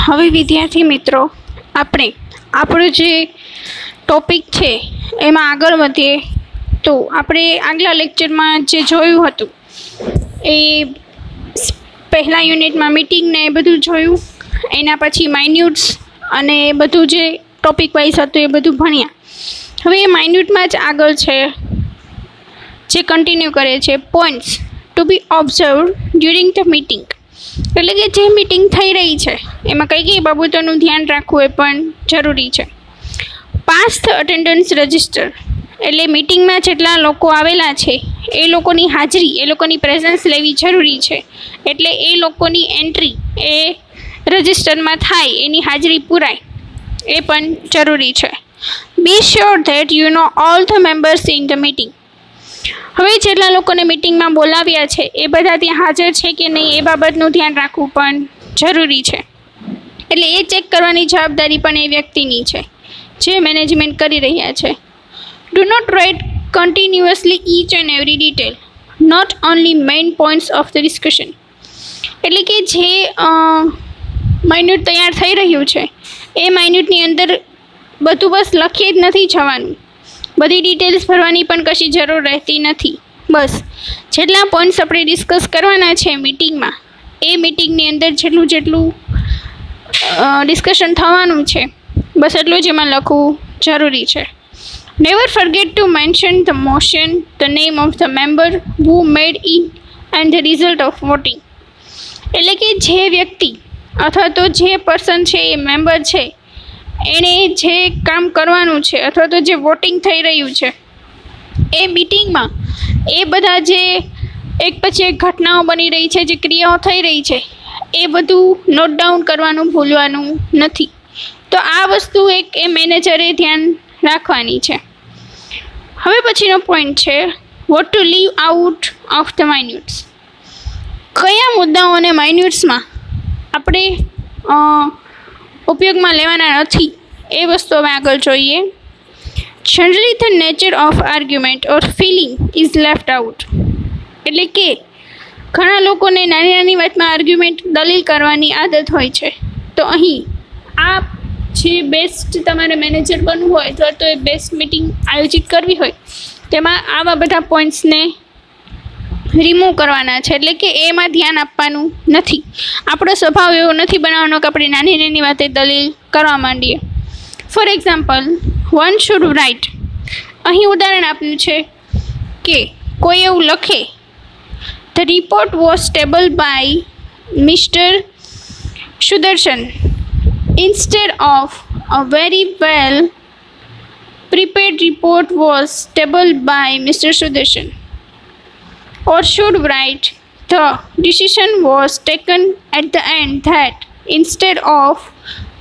હવે વિદ્યાર્થી મિત્રો આપણે આપણો જે ટોપિક છે એમાં આગળ વધીએ તો આપણે આગલા લેક્ચરમાં જે જોયું હતું એ પહેલા યુનિટમાં મીટિંગ ને એ બધું જોયું, એના પછી માઇન્યુટ્સ અને એ બધું જે ટોપિક વાઇઝ હતું એ બધું ભણ્યા. હવે એ માઇન્યુટમાં જ આગળ છે જે કન્ટિન્યુ કરે છે points to be observed during the meeting. એટલે કે જે મીટિંગ થઈ રહી છે એમાં કઈ કઈ બાબતોનું ધ્યાન રાખવું એ પણ જરૂરી છે. પાસ ધ અટેન્ડન્સ રજિસ્ટર એટલે મીટિંગમાં જેટલા લોકો આવેલા છે એ લોકોની હાજરી, એ લોકોની પ્રેઝન્સ લેવી જરૂરી છે. એટલે એ લોકોની એન્ટ્રી એ રજિસ્ટરમાં થાય, એની હાજરી પૂરાય એ પણ જરૂરી છે. Be sure that you know all the members in the meeting. હવે જેટલા લોકોને મીટિંગમાં બોલાવ્યા છે એ બધા ત્યાં હાજર છે કે નહીં એ બાબતનું ધ્યાન રાખવું પણ જરૂરી છે. એટલે એ ચેક કરવાની જવાબદારી પણ એ વ્યક્તિની છે જે મેનેજમેન્ટ કરી રહ્યા છે. Do not write continuously each and every detail, not only main points of the discussion. એટલે કે જે માઇન્યુટ તૈયાર થઈ રહ્યું છે એ માઇન્યુટની અંદર બધું બસ લખી જ નથી જવાનું, બધી ડિટેલ્સ ભરવાની પણ કશી જરૂર રહેતી નથી. બસ જેટલા પોઈન્ટ્સ આપણે ડિસ્કસ કરવાના છે મીટિંગમાં, એ મીટિંગની અંદર જેટલું ડિસ્કશન થવાનું છે બસ એટલું જ એમાં લખવું જરૂરી છે. Never forget to mention the motion, the name of the member who made in and the result of voting. એટલે કે જે વ્યક્તિ અથવા તો જે પર્સન છે એ મેમ્બર છે એણે જે કામ કરવાનું છે અથવા તો જે વોટિંગ થઈ રહ્યું છે એ મીટિંગમાં એ બધા જે એક પછી એક ઘટનાઓ બની રહી છે, જે ક્રિયાઓ થઈ રહી છે એ બધું નોટ ડાઉન કરવાનું ભૂલવાનું નથી. તો આ વસ્તુ એક એ મેનેજરે ધ્યાન રાખવાની છે. હવે પછીનો પોઈન્ટ છે what to leave out of the minutes. કયા મુદ્દાઓને માઇન્યુટ્સમાં આપણે ઉપયોગમાં લેવાના નથી એ વસ્તુ હવે આગળ જોઈએ. Generally the nature of argument or filling is left out. એટલે કે ઘણા લોકોને નાની નાની વાતમાં આર્ગ્યુમેન્ટ દલીલ કરવાની આદત હોય છે. તો અહીં આ જે બેસ્ટ તમારે મેનેજર બનવું હોય અથવા તો એ બેસ્ટ મિટિંગ આયોજિત કરવી હોય તેમાં આવા બધા પોઈન્ટ્સને રિમૂવ કરવાના છે. એટલે કે એમાં ધ્યાન આપવાનું નથી. આપણો સ્વભાવ એવો નથી બનાવવાનો કે આપણે નાની નાની વાતે દલીલ કરવા માંડીએ. For example, one should write. અહીં ઉદાહરણ આપ્યું છે કે કોઈ એવું લખે the report was table by mister Sudarshan instead of a very well prepared report was table by mister Sudarshan. Or should write the decision was taken at the end that instead of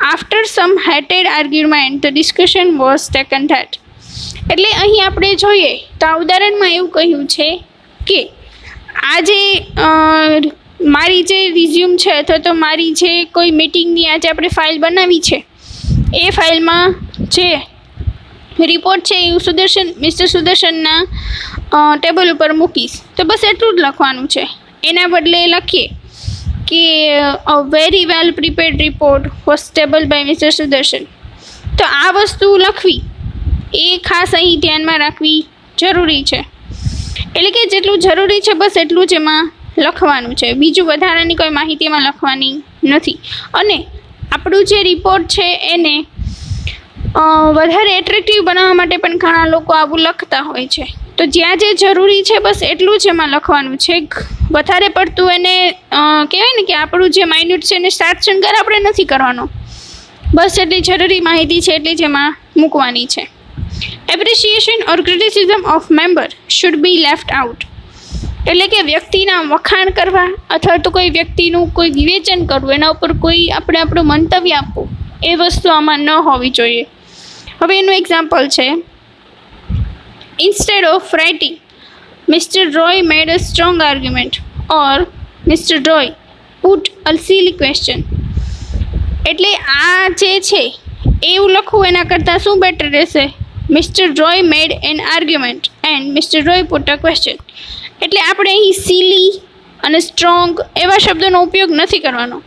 after some heated argument the discussion was taken that. એટલે અહીં આપણે જોઈએ તો આ ઉદાહરણમાં એવું કહ્યું છે કે આ જે મારી જે રિઝ્યુમ છે અથવા તો મારી જે કોઈ મીટિંગની આજે આપણે ફાઇલ બનાવી છે એ ફાઇલમાં જે રિપોર્ટ છે એ મિસ્ટર સુદર્શનના ટેબલ ઉપર મૂકીશ. તો બસ એટલું જ લખવાનું છે. એના બદલે લખીએ કે a very well prepared report was table by mister Sudarshan. તો આ વસ્તુ લખવી એ ખાસ અહીં ધ્યાનમાં રાખવી જરૂરી છે. એટલે કે જેટલું જરૂરી છે બસ એટલું જ એમાં લખવાનું છે, બીજું વધારાની કોઈ માહિતી એમાં લખવાની નથી. અને આપણું જે રિપોર્ટ છે એને વધારે એટ્રેક્ટિવ બનાવવા માટે પણ ઘણા લોકો આવું લખતા હોય છે. તો જ્યાં જે જરૂરી છે બસ એટલું જ એમાં લખવાનું છે. વધારે પડતું એને કહેવાય ને કે આપણું જે માઇન્યુટ છે એને સાત શણગાર આપણે નથી કરવાનો, બસ એટલી જરૂરી માહિતી છે એટલી જ એમાં મૂકવાની છે. Appreciation or criticism of member should be left out. એટલે કે વ્યક્તિના વખાણ કરવા અથવા તો કોઈ વ્યક્તિનું કોઈ વિવેચન કરવું, એના ઉપર કોઈ આપણું મંતવ્ય આપવું એ વસ્તુ આમાં ન હોવી જોઈએ. હવે એનું એક્ઝામ્પલ છે Instead of writing, Mr. Roy made a strong argument or Mr. Roy put a silly question. એટલે આ જે છે એવું લખવું એના કરતાં શું બેટર રહેશે? Mr. Roy made an argument and Mr. Roy put a question. એટલે આપણે અહીં સિલી અને સ્ટ્રોંગ એવા શબ્દોનો ઉપયોગ નથી કરવાનો.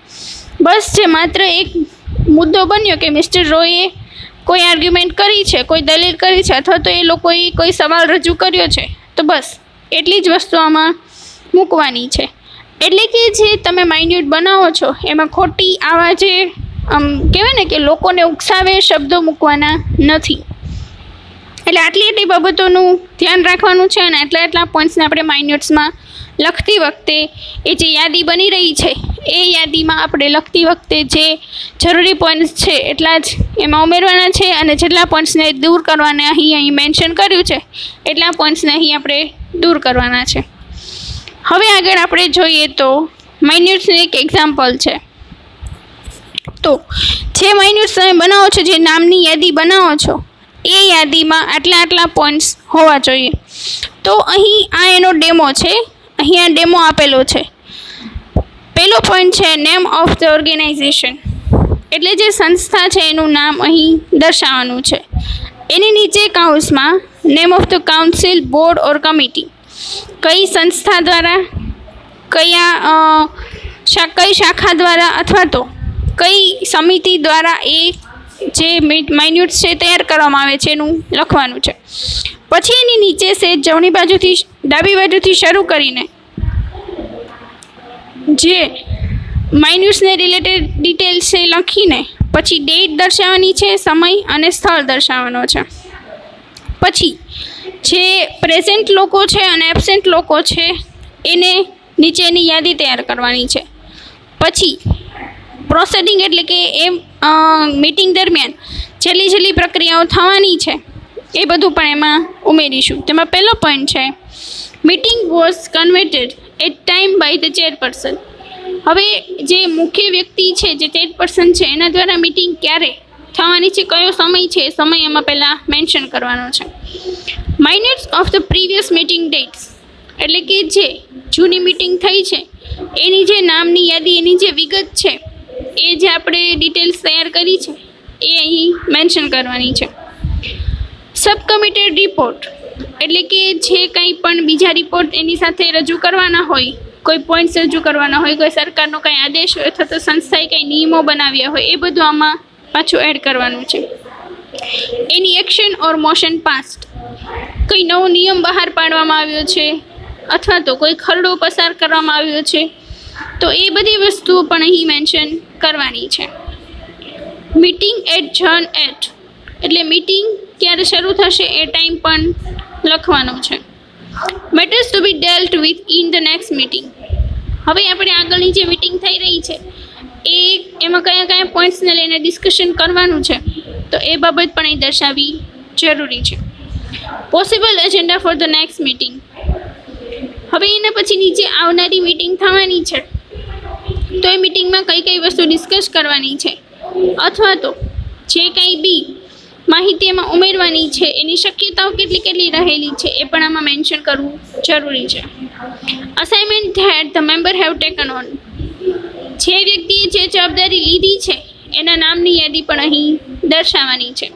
બસ જે માત્ર એક મુદ્દો બન્યો કે મિસ્ટર રોયે કોઈ આર્ગ્યુમેન્ટ કરી છે, કોઈ દલીલ કરી છે, અથવા તો એ લોકોએ કોઈ સવાલ રજૂ કર્યો છે, તો બસ એટલી જ વસ્તુ આમાં મૂકવાની છે. એટલે કે જે તમે માઇન્યુટ બનાવો છો એમાં ખોટી આવા જે કહેવાય ને કે લોકોને ઉકસાવે શબ્દો મૂકવાના નથી. એટલે આટલી બાબતોનું ધ્યાન રાખવાનું છે અને એટલા પોઈન્ટ્સને આપણે માઇન્યુટ્સમાં લખતી વખતે એ જે યાદી બની રહી છે એ યાદીમાં આપણે લખતી વખતે જે જરૂરી પોઈન્ટ્સ છે એટલા જ એમાં ઉમેરવાના છે, અને જેટલા પોઈન્ટ્સને દૂર કરવાના અહીં મેન્શન કર્યું છે એટલા પોઈન્ટ્સને અહીં આપણે દૂર કરવાના છે. હવે આગળ આપણે જોઈએ તો માઇન્યુટ્સનું એક એક્ઝામ્પલ છે. તો જે માઇન્યુટ્સ તમે બનાવો છો, જે નામની યાદી બનાવો છો, એ યાદીમાં આટલા પોઈન્ટ્સ હોવા જોઈએ. તો અહીં આ એનો ડેમો છે. અહીં આ ડેમો આપેલો છે. પહેલો પોઈન્ટ છે નેમ ઓફ ધ ઓર્ગેનાઇઝેશન, એટલે જે સંસ્થા છે એનું નામ અહીં દર્શાવવાનું છે. એની નીચે કાઉન્સમાં name of the council, board or committee, કઈ સંસ્થા દ્વારા, કઈ શાખા દ્વારા અથવા તો કઈ સમિતિ દ્વારા એ જે માઇન્યુટ્સ છે તૈયાર કરવામાં આવે છે એનું લખવાનું છે. પછી એની નીચે સેજ જમણી બાજુથી ડાબી બાજુથી શરૂ કરીને જે માઇન્યુટ્સને રિલેટેડ ડિટેલ્સ છે લખીને પછી ડેટ દર્શાવવાની છે, સમય અને સ્થળ દર્શાવવાનો છે. પછી જે પ્રેઝન્ટ લોકો છે અને એબસેન્ટ લોકો છે એને નીચેની યાદી તૈયાર કરવાની છે. પછી પ્રોસેડિંગ એટલે કે એ મીટિંગ દરમિયાન છેલ્લી પ્રક્રિયાઓ થવાની છે એ બધું પણ એમાં ઉમેરીશું. તેમાં પહેલો પોઈન્ટ છે meeting was convened at time by the chairperson. હવે જે મુખ્ય વ્યક્તિ છે, જે ચેરપર્સન છે, એના દ્વારા મીટિંગ ક્યારે થવાની છે, કયો સમય છે, એ સમય એમાં પહેલાં મેન્શન કરવાનો છે. Minutes of the previous meeting dates, એટલે કે જે જૂની મીટિંગ થઈ છે એની જે નામની યાદી, એની જે વિગત છે, એ જે આપણે ડિટેલ્સ તૈયાર કરી છે એ અહીં મેન્શન કરવાની છે. સબ કમિટેડ રિપોર્ટ, એટલે કે જે કંઈ પણ બીજા રિપોર્ટ એની સાથે રજૂ કરવાના હોય, કોઈ પોઈન્ટ્સ રજૂ કરવાના હોય, કોઈ સરકારનો કંઈ આદેશ હોય અથવા તો સંસ્થાએ કંઈ નિયમો બનાવ્યા હોય, એ બધું આમાં પાછું એડ કરવાનું છે. એની એક્શન ઓર મોશન પાસ્ટ, કંઈ નવો નિયમ બહાર પાડવામાં આવ્યો છે અથવા તો કોઈ ખરડો પસાર કરવામાં આવ્યો છે, તો એ બધી વસ્તુઓ પણ અહીં મેન્શન કરવાની છે. મીટિંગ એડજર્ન એટ, એટલે મીટિંગ ક્યારે શરૂ થશે એ ટાઈમ પણ લખવાનો છે. Matters to be dealt with in the next meeting, હવે આપણે આગળની જે મીટિંગ થઈ રહી છે એમાં કયા પોઈન્ટ્સને લઈને ડિસ્કશન કરવાનું છે, તો એ બાબત પણ અહીં દર્શાવવી જરૂરી છે. Possible agenda for the next meeting, હવે એના પછી નીચે આવનારી મીટિંગ થવાની છે તો એ મીટિંગમાં કઈ વસ્તુ ડિસ્કસ કરવાની છે અથવા તો જે કંઈ બી માહિતી એમાં ઉમેરવાની છે એની શક્યતાઓ કેટલી રહેલી છે એ પણ આમાં મેન્શન કરવું જરૂરી છે. Assignment that the member have taken on, જે વ્યક્તિએ જે જવાબદારી લીધી છે એના નામની યાદી પણ અહીં દર્શાવવાની છે.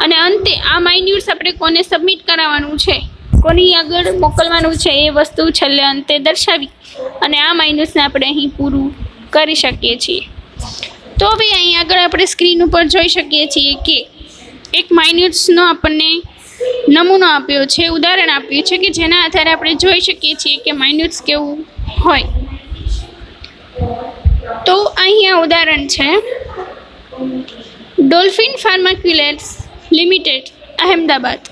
અને અંતે આ માઇન્યુટ્સ આપણે કોને સબમિટ કરાવવાનું છે, કોની આગળ મોકલવાનું છે, એ વસ્તુ છેલ્લે અંતે દર્શાવી અને આ માઇન્યુટ્સને આપણે અહીં પૂરું કરી શકીએ છીએ. તો હવે અહીં આગળ આપણે સ્ક્રીન ઉપર જોઈ શકીએ છીએ કે એક માઇન્યુટ્સનો આપણને નમૂનો આપ્યો છે, ઉદાહરણ આપ્યું છે કે જેના આધારે આપણે જોઈ શકીએ છીએ કે માઇન્યુટ્સ કેવું હોય. તો અહીંયા ઉદાહરણ છે ડોલ્ફિન ફાર્માક્યુલેટ્સ લિમિટેડ અહેમદાબાદ.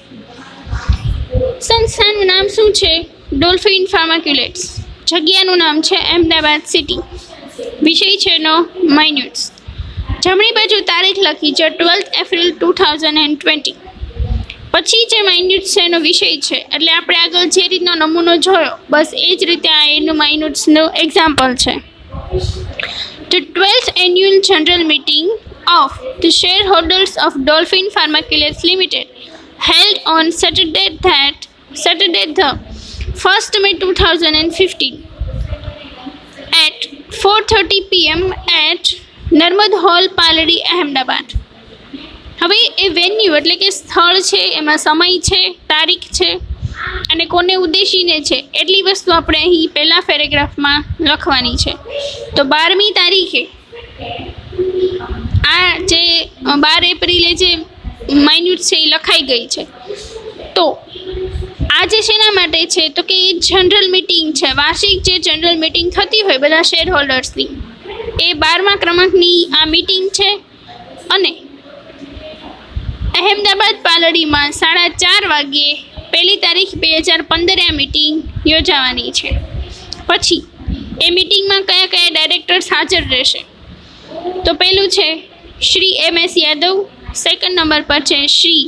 સંસ્થાનું નામ શું છે? ડોલ્ફિન ફાર્માક્યુલેટ્સ. જગ્યાનું નામ છે અહેમદાબાદ સિટી. વિષય છે એનો માઇન્યુટ્સ. જમણી બાજુ તારીખ લખી છે 12 એપ્રિલ 2020. પછી જે માઇન્યુટ્સ છે એનો વિષય છે, એટલે આપણે આગળ જે રીતનો નમૂનો જોયો બસ એ જ રીતે આ એનું માઇન્યુટ્સનું એક્ઝામ્પલ છે. The 12th annual general meeting of the shareholders of Dolphin Pharmaceuticals Limited held on Saturday the 1st May 2015 at 4:30 p.m. at Narmad hall Paldi Ahmedabad. હવે એ વેન્યુ એટલે કે સ્થળ છે, એમાં સમય છે, તારીખ છે અને કોને ઉદ્દેશીને છે એટલી વસ્તુ આપણે અહીં પહેલા પેરેગ્રાફમાં લખવાની છે. તો 12મી તારીખે આ જે 12 એપ્રિલે જે માઇન્યુટ છે એ લખાઈ ગઈ છે. તો આ જે શેના માટે છે તો કે એ જનરલ મિટિંગ છે, વાર્ષિક જે જનરલ મિટિંગ થતી હોય બધા શેર હોલ્ડર્સની, એ 12મા ક્રમાંકની આ મિટિંગ છે. અને અહેમદાબાદ પાલડીમાં 4:30 વાગ્યે 1 તારીખ 2015 આ મિટિંગ યોજાવાની છે. પછી એ મિટિંગમાં કયા કયા ડાયરેક્ટર્સ હાજર રહેશે તો પહેલું છે Shri MS Yadav, second number પર છે શ્રી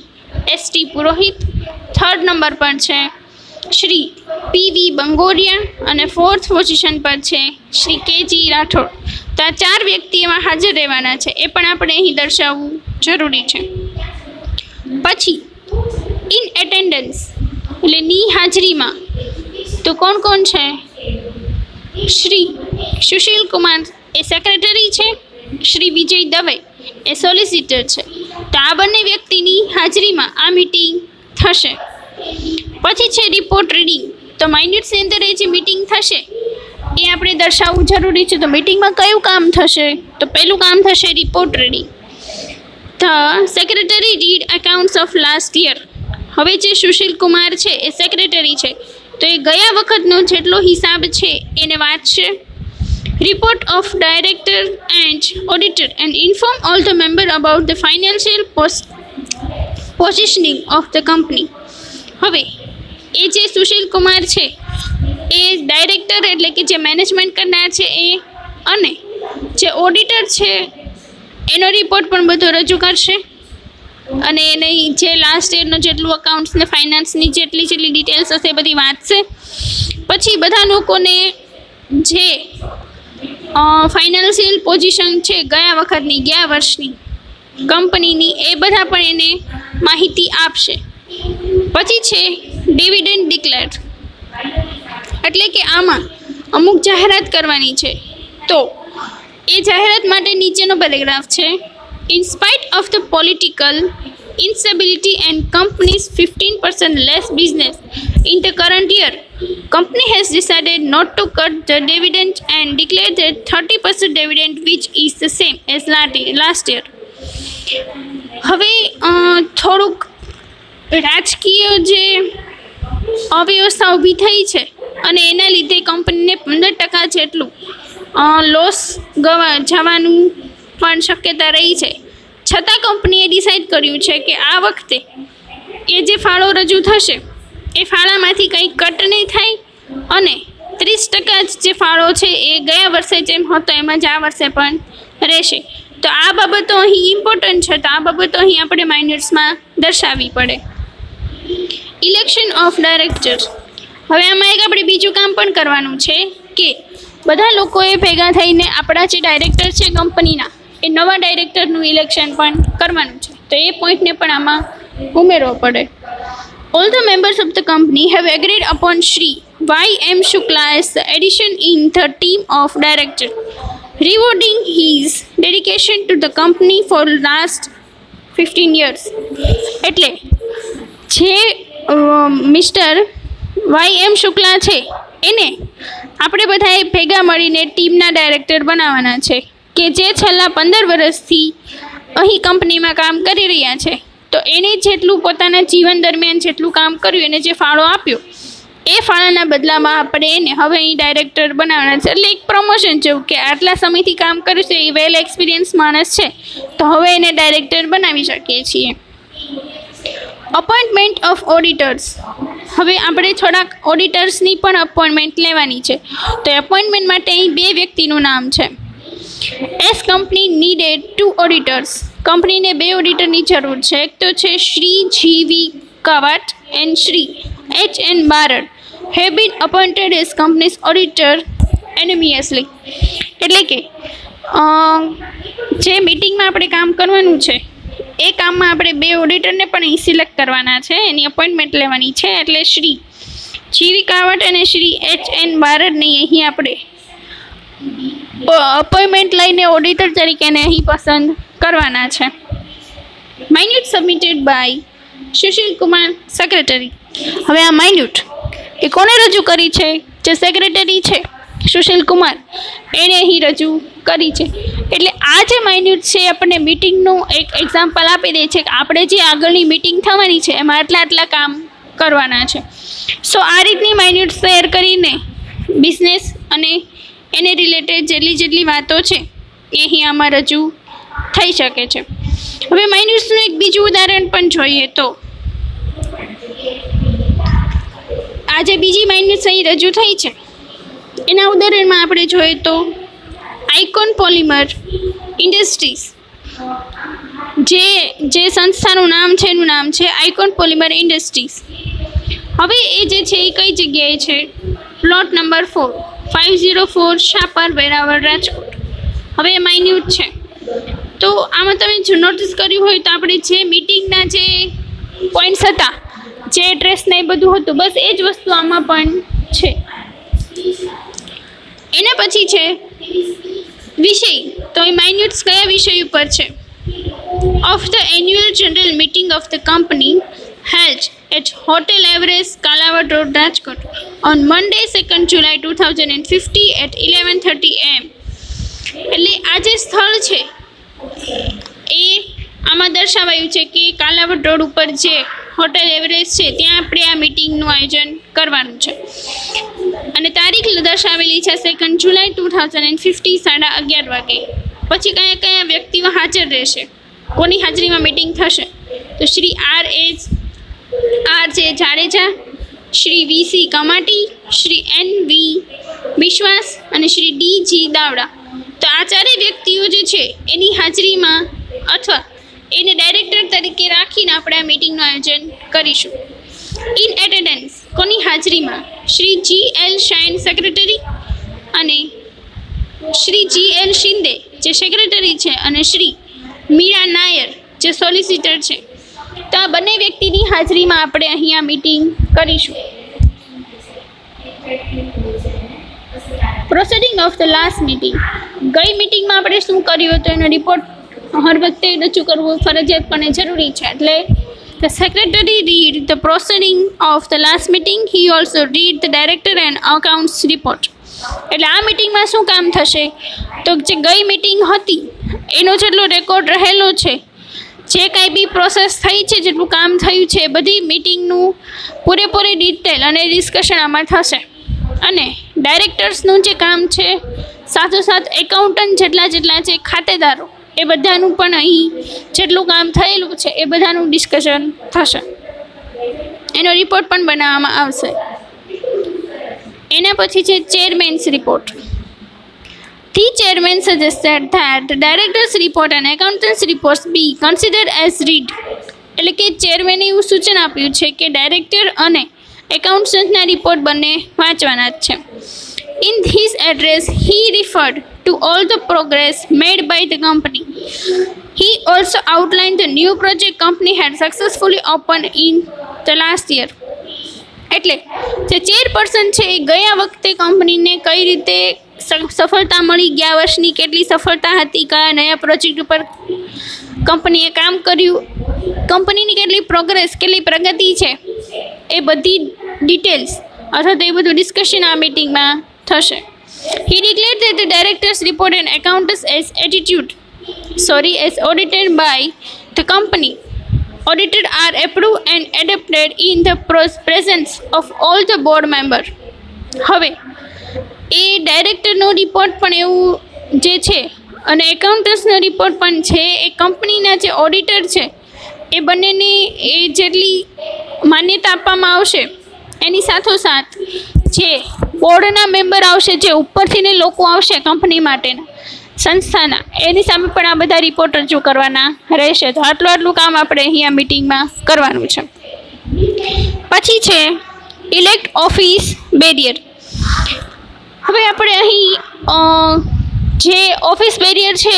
ST પુરોહિત, થર્ડ નંબર પર છે શ્રી PV બંગોરિયા અને ફોર્થ પોઝિશન પર છે શ્રી KG રાઠોડ. તો આ 4 વ્યક્તિ એમાં હાજર રહેવાના છે, એ પણ આપણે અહીં દર્શાવવું જરૂરી છે. પછી ઇન એટેન્ડન્સ એટલે ની હાજરીમાં તો કોણ કોણ છે? શ્રી સુશીલ કુમાર એ સેક્રેટરી છે, શ્રી વિજય દવે એ સોલિસિટર છે. તો આ બંને વ્યક્તિની હાજરીમાં આ મિટિંગ થશે. પછી છે રિપોર્ટ રીડિંગ. તો માઇન્યુટ્સની અંદર એ જે મિટિંગ થશે એ આપણે દર્શાવવું જરૂરી છે. તો મિટિંગમાં કયું કામ થશે તો પહેલું કામ થશે report reading. The secretary read accounts of last year. હવે જે સુશીલ કુમાર છે એ સેક્રેટરી છે, તો એ ગયા વખતનો જેટલો હિસાબ છે એને વાંચશે. Report of director and auditor and inform all the member about the financial positioning of the company. હવે એ જે સુશીલ કુમાર છે એ ડાયરેક્ટર એટલે કે જે મેનેજમેન્ટ કરનાર છે એ, અને જે ઓડિટર છે એનો રિપોર્ટ પણ બધો રજૂ કરશે. અને એને જે લાસ્ટ યરનો જેટલું અકાઉન્ટ્સ ને ફાઇનાન્સની જેટલી ડિટેલ્સ હશે એ બધી વાંચશે. પછી બધા લોકોને જે ફાઇનાન્શિયલ પોઝિશન છે ગયા વર્ષની કંપનીની એ બધા પણ એને માહિતી આપશે. પછી છે ડિવિડન્ડ ડિક્લેર, એટલે કે આમાં અમુક જાહેરાત કરવાની છે. તો એ જાહેરાત માટે નીચેનો પેરેગ્રાફ છે. In spite of the political instability and company's 15% less business in the current year, company has decided not to cut the dividend and declare the 30% dividend, which is the same as last year. હવે થોડુંક રાજકીય જે અવ્યવસ્થા ઊભી થઈ છે અને એના લીધે કંપનીને 15% જેટલું લોસ જવાનું પણ શક્યતા રહી છે. છતાં કંપનીએ ડિસાઇડ કર્યું છે કે આ વખતે એ જે ફાળો રજૂ થશે એ ફાળામાંથી કંઈ કટ નહીં થાય અને 30% જે ફાળો છે એ ગયા વર્ષે જેમ હતો એમ જ આ વર્ષે પણ રહેશે. તો આ બાબતો અહીં ઇમ્પોર્ટન્ટ છે, તો આ બાબતો અહીં આપણે માઇન્યુટ્સમાં દર્શાવવી પડે. Election of director. હવે આમાં એક આપણે બીજું કામ પણ કરવાનું છે કે બધા લોકોએ ભેગા થઈને આપણા જે ડાયરેક્ટર છે કંપનીના એ નવા ડાયરેક્ટરનું ઇલેક્શન પણ કરવાનું છે. તો એ પોઈન્ટને પણ આમાં ઉમેરવો પડે. All the members of the company have agreed upon Shri YM Shukla as the addition in the team of director, rewarding his dedication to the company for last 15 years. એટલે જે મિસ્ટર YM શુક્લા છે એને આપણે બધાએ ભેગા મળીને ટીમના ડાયરેક્ટર બનાવવાના છે કે જે છેલ્લા 15 વર્ષથી અહીં કંપનીમાં કામ કરી રહ્યા છે. તો એને જેટલું પોતાના જીવન દરમિયાન જેટલું કામ કર્યું એને જે ફાળો આપ્યો એ ફાળાના બદલામાં આપણે એને હવે અહીં ડાયરેક્ટર બનાવવાના છે. એટલે એક પ્રમોશન જેવું કે આટલા સમયથી કામ કર્યું છે, એ વેલ એક્સપિરિયન્સ માણસ છે, તો હવે એને ડાયરેક્ટર બનાવી શકીએ છીએ. Appointment of auditors. હવે આપણે થોડાક ઓડિટર્સની પણ અપોઇન્ટમેન્ટ લેવાની છે. તો એપોઇન્ટમેન્ટ માટે અહીં 2 વ્યક્તિનું નામ છે. As company needed 2 auditors. કંપનીને 2 ઓડિટરની જરૂર છે. એક તો છે Shri GV Kavat and Shri HN Barad have been appointed as company's auditor anonymously. એટલે કે જે મિટિંગમાં આપણે કામ કરવાનું છે એ કામમાં આપણે 2 ઓડિટરને પણ અહીં સિલેક્ટ કરવાના છે, એની અપોઇન્ટમેન્ટ લેવાની છે. એટલે શ્રી GV કાવટ અને શ્રી HN બારડની અહીં આપણે અપોઇન્ટમેન્ટ લઈને ઓડિટર તરીકેને અહીં પસંદ કરવાના છે. Minute submitted by Sushil Kumar secretary. હવે આ માઇન્યુટ એ કોને રજૂ કરી છે? જે સેક્રેટરી છે સુશીલ કુમાર એણે અહીં રજૂ કરી છે. એટલે આ જે માઇન્યુટ છે આપણને મીટિંગનું એક એક્ઝામ્પલ આપી દે છે કે આપણે જે આગળની મીટિંગ થવાની છે એમાં આટલા કામ કરવાના છે. સો આ રીતની માઇન્યુટ શેર કરીને બિઝનેસ અને એને રિલેટેડ જેટલી વાતો છે એ અહીં આમાં રજૂ થઈ શકે છે. હવે માઇન્યુટ્સનું એક બીજું ઉદાહરણ પણ જોઈએ તો આ જે બીજી માઇન્યુટ્સ અહીં રજૂ થઈ છે એના ઉદાહરણમાં આપણે જોઈએ તો આઇકોન પોલિમર ઇન્ડસ્ટ્રીઝ, જે સંસ્થાનું નામ છે એનું નામ છે આઇકોન પોલિમર ઇન્ડસ્ટ્રીઝ. હવે એ જે છે એ કઈ જગ્યાએ છે? Plot number 4, 504 Shapar Veraval Rajkot. હવે એ માઇન્યુટ છે. તો આમાં તમે જો નોટિસ કર્યું હોય તો આપણે જે મીટિંગના જે પોઈન્ટ્સ હતા, જે એડ્રેસ ને એ બધું હતું, બસ એ જ વસ્તુ આમાં પણ છે. એના પછી છે વિષય. તો એ માઇન્યુટ્સ કયા વિષય ઉપર છે? Of the annual general meeting of the company held at Hotel Everest, Kalawad Road, Rajkot on Monday, 2nd July 2050 at 11:30 am. એટલે આ જે સ્થળ છે એ આમાં દર્શાવાયું છે કે કાલાવડ રોડ ઉપર જે હોટેલ એવરેસ્ટ છે ત્યાં આપણે આ મીટિંગનું આયોજન કરવાનું છે. અને તારીખ દર્શાવેલી છે 2nd જુલાઈ 2050 11:30 વાગે. પછી કયા વ્યક્તિઓ હાજર રહેશે, કોની હાજરીમાં મીટિંગ થશે? તો શ્રી આર જે જાડેજા, શ્રી વી.સી. કમાટી, શ્રી એન.વી. બિશ્વાસ અને શ્રી ડી.જી. દાવડા. તો આ ચારેય વ્યક્તિઓ જે છે એની હાજરીમાં અથવા એને ડાયરેક્ટર તરીકે રાખીને આપણે આ મીટિંગનું આયોજન કરીશું. ઇન એટેન્ડન્સ, કોની હાજરીમાં? શ્રી જી.એલ. શાઇન સેક્રેટરી અને શ્રી જી.એલ. શિંદે જે સેક્રેટરી છે અને શ્રી મીરા નાયર જે સોલિસિટર છે. તો આ બંને વ્યક્તિની હાજરીમાં આપણે અહીંયા મીટિંગ કરીશું. Proceeding of the last meeting. ગઈ મીટિંગમાં આપણે શું કર્યું હતું એનો રિપોર્ટ હર વખતે રજૂ કરવું ફરજિયાતપણે જરૂરી છે. એટલે the secretary read the proceeding of the last meeting. He also read the director and accounts report. એટલે આ મીટિંગમાં શું કામ થશે? તો જે ગઈ મીટિંગ હતી એનો જેટલો રેકોર્ડ રહેલો છે, જે કાંઈ બી પ્રોસેસ થઈ છે, જેટલું કામ થયું છે, એ બધી મીટિંગનું પૂરેપૂરી ડિટેલ અને ડિસ્કશન આમાં થશે. અને ડાયરેક્ટર્સનું જે કામ છે, સાથોસાથ એકાઉન્ટન્ટ જેટલા છે, ખાતેદારો, એ બધાનું પણ અહીં જેટલું કામ થયેલું છે એ બધાનું ડિસ્કશન થશે. એનો રિપોર્ટ પણ બનાવવામાં આવશે. એના પછી છે ચેરમેન્સ report. The chairman suggested that the director's report and accountant's reports be considered as read. એટલે કે ચેરમેને એવું સૂચન આપ્યું છે કે ડાયરેક્ટર અને એકાઉન્ટન્ટના રિપોર્ટ બંને વાંચવાના જ છે. In his address, he referred to all the progress made by the company. He also outlined the new project company had successfully opened in the last year. એટલે જે ચેરપર્સન છે એ ગયા વખતે કંપનીને કઈ રીતે સફળતા મળી, ગયા વર્ષની કેટલી સફળતા હતી, કયા નયા પ્રોજેક્ટ ઉપર કંપનીએ કામ કર્યું, કંપનીની કેટલી પ્રોગ્રેસ, કેટલી પ્રગતિ છે, એ બધી ડિટેલ્સ અથવા તો એ બધું ડિસ્કશન આ મીટિંગમાં થશે. He declared that the director's report and accountants as audited by the company audited are approved and adopted in the presence of all the board members. હવે એ ડાયરેક્ટરનો રિપોર્ટ પણ એવું જે છે અને એકાઉન્ટન્ટ્સનો રિપોર્ટ પણ છે, એ કંપનીના જે ઓડિટર છે એ બંનેને એ જેટલી માન્યતા આપવામાં આવશે એની સાથોસાથ જે બોર્ડના મેમ્બર આવશે, જે ઉપરથી ને લોકો આવશે કંપની માટેના સંસ્થાના, એની સામે પણ આ બધા રિપોર્ટ રજૂ કરવાના રહેશે. તો આટલું કામ આપણે અહીંયા મીટિંગમાં કરવાનું છે. પછી છે ઇલેક્ટ ઓફિસ બેરિયર. હવે આપણે અહીં જે ઓફિસ બેરિયર છે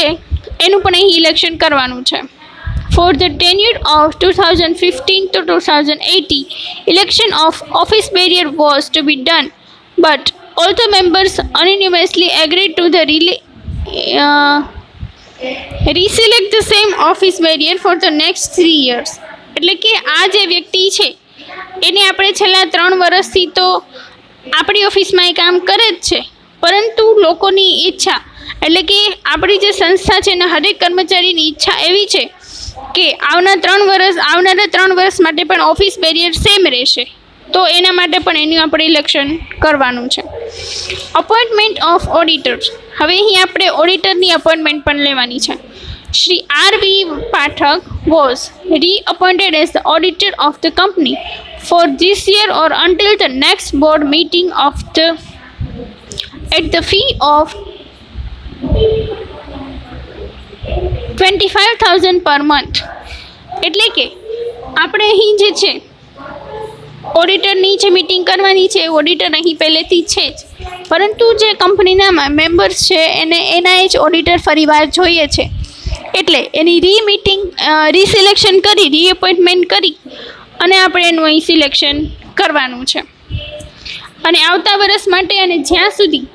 એનું પણ અહીં ઇલેક્શન કરવાનું છે. For the tenure of 2015 to 2018, election of office barrier was to be done, but all the members unanimously agreed to the reselect the same office barrier for the next 3 years. એટલે કે આ જે વ્યક્તિ છે એને આપણે છેલ્લા 3 વર્ષથી તો આપણી ઓફિસમાં એ કામ કરે જ છે, પરંતુ લોકોની ઈચ્છા એટલે કે આપણી જે સંસ્થા છે એના હરેક કર્મચારીની ઈચ્છા એવી છે કે આવનારા 3 વર્ષ માટે પણ ઓફિસ બેરિયર સેમ રહેશે. તો એના માટે પણ એનું આપણે ઇલેક્શન કરવાનું છે. Appointment of auditors. હવે અહીં આપણે ઓડિટરની અપોઇન્ટમેન્ટ પણ લેવાની છે. Shri R.V. Pathak was reappointed as the auditor of the company for this year or until the next board meeting at the fee of 25,000 per month. એટલે કે આપણે અહીં જે છે ઓડિટરની જે મીટિંગ કરવાની છે, ઓડિટર અહીં પહેલેથી છે જ, પરંતુ જે કંપનીના મેમ્બર્સ છે એના જ ઓડિટર ફરીવાર જોઈએ છે. એટલે એની રીસિલેક્શન કરી, રીઅપોઇન્ટમેન્ટ કરી અને આપણે એનું અહીં સિલેક્શન કરવાનું છે. અને આવતા વર્ષ માટે અને જ્યાં સુધી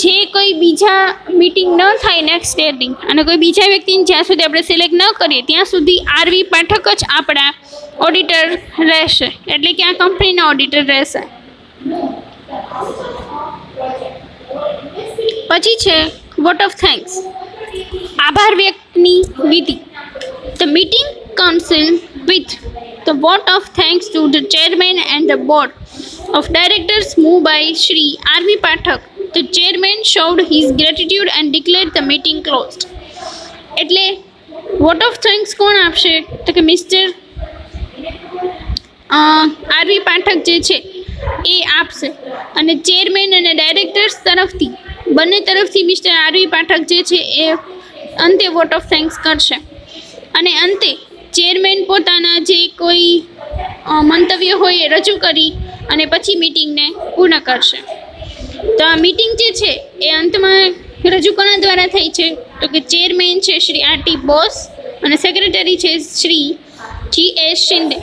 જે કોઈ બીજા મીટિંગ ન થાય નેક્સ્ટ યરની, અને કોઈ બીજા વ્યક્તિને જ્યાં સુધી આપણે સિલેક્ટ ન કરીએ ત્યાં સુધી R.V. પાઠક જ આપણા ઓડિટર રહેશે, એટલે કે આ કંપનીના ઓડિટર રહેશે. પછી છે વોટ ઓફ થેન્ક્સ, આભાર વ્યક્તની વિધિ. The meeting council with the what of thanks to the chairman and the board of directors moved by Shri R.V. Pathak. The chairman showed his gratitude and declared the meeting closed. એટલે vote of thanks કોણ આપશે? તો કે mister R.V. Pathak જે છે એ આપશે, અને chairman અને ડાયરેક્ટર્સ તરફથી, બંને તરફથી મિસ્ટર R.V. પાઠક જે છે એ અંતે વોટ ઓફ થેન્ક્સ કરશે. અને અંતે ચેરમેન પોતાના જે કોઈ મંતવ્ય હોય એ રજૂ કરી અને પછી મીટિંગને પૂર્ણ કરશે. તો આ મીટિંગ જે છે એ અંતમાં રજૂ કોના દ્વારા થઈ છે? તો કે ચેરમેન છે શ્રી R.T. બોસ અને સેક્રેટરી છે શ્રી G.S. શિંદે.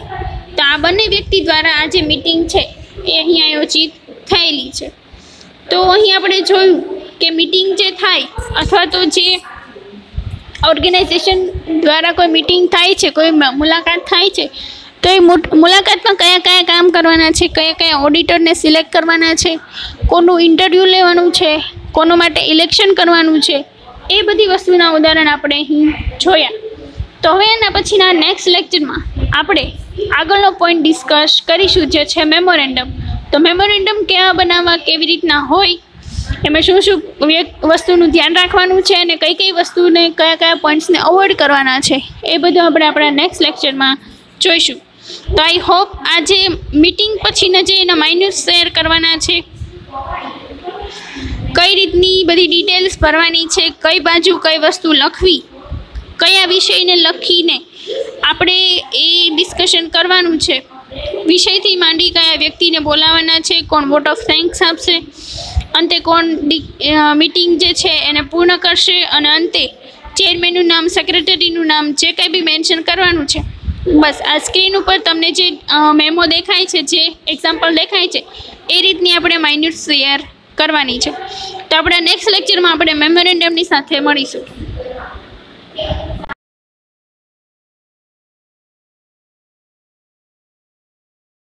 તો આ બંને વ્યક્તિ દ્વારા આ જે મીટિંગ છે એ અહીં આયોજિત થયેલી છે. તો અહીં આપણે જોયું કે મીટિંગ જે થાય અથવા તો જે ઓર્ગેનાઇઝેશન દ્વારા કોઈ મીટિંગ થાય છે, કોઈ મુલાકાત થાય છે, તો એ મુલાકાતમાં કયા કયા કામ કરવાના છે, કયા કયા ઓડિટરને સિલેક્ટ કરવાના છે, કોનું ઇન્ટરવ્યૂ લેવાનું છે, કોનું માટે ઇલેક્શન કરવાનું છે, એ બધી વસ્તુના ઉદાહરણ આપણે અહીં જોયા. તો હવે એના પછીના નેક્સ્ટ લેક્ચરમાં આપણે આગળનો પોઈન્ટ ડિસ્કસ કરીશું, જે છે મેમોરેન્ડમ. તો મેમોરેન્ડમ કેવા બનાવવા, કેવી રીતના હોય, એમાં શું શું વસ્તુનું ધ્યાન રાખવાનું છે અને કઈ કઈ વસ્તુને કયા કયા પોઈન્ટ્સને અવોઇડ કરવાના છે, એ બધું આપણે આપણા નેક્સ્ટ લેક્ચરમાં જોઈશું. તો આઈ હોપ આજે મીટિંગ પછીના જે એના માઇન્યુટ શેર કરવાના છે, કઈ રીતની બધી ડિટેલ્સ ભરવાની છે, કઈ બાજુ કઈ વસ્તુ લખવી, કયા વિષયને લખીને આપણે એ ડિસ્કશન કરવાનું છે, વિષયથી માંડી કયા વ્યક્તિને બોલાવવાના છે, કોણ વોટ ઓફ થેન્ક્સ આપશે, અંતે કોણ મીટિંગ જે છે એને પૂર્ણ કરશે, અને અંતે ચેરમેનનું નામ, સેક્રેટરીનું નામ, જે કંઈ બી મેન્શન કરવાનું છે. બસ આ સ્ક્રીન ઉપર તમને જે મેમો દેખાય છે, જે એક્ઝામ્પલ દેખાય છે, એ રીતની આપણે માઇન્યુટ શેર કરવાની છે. તો આપણા નેક્સ્ટ લેક્ચરમાં આપણે મેમોરેન્ડમની સાથે મળીશું.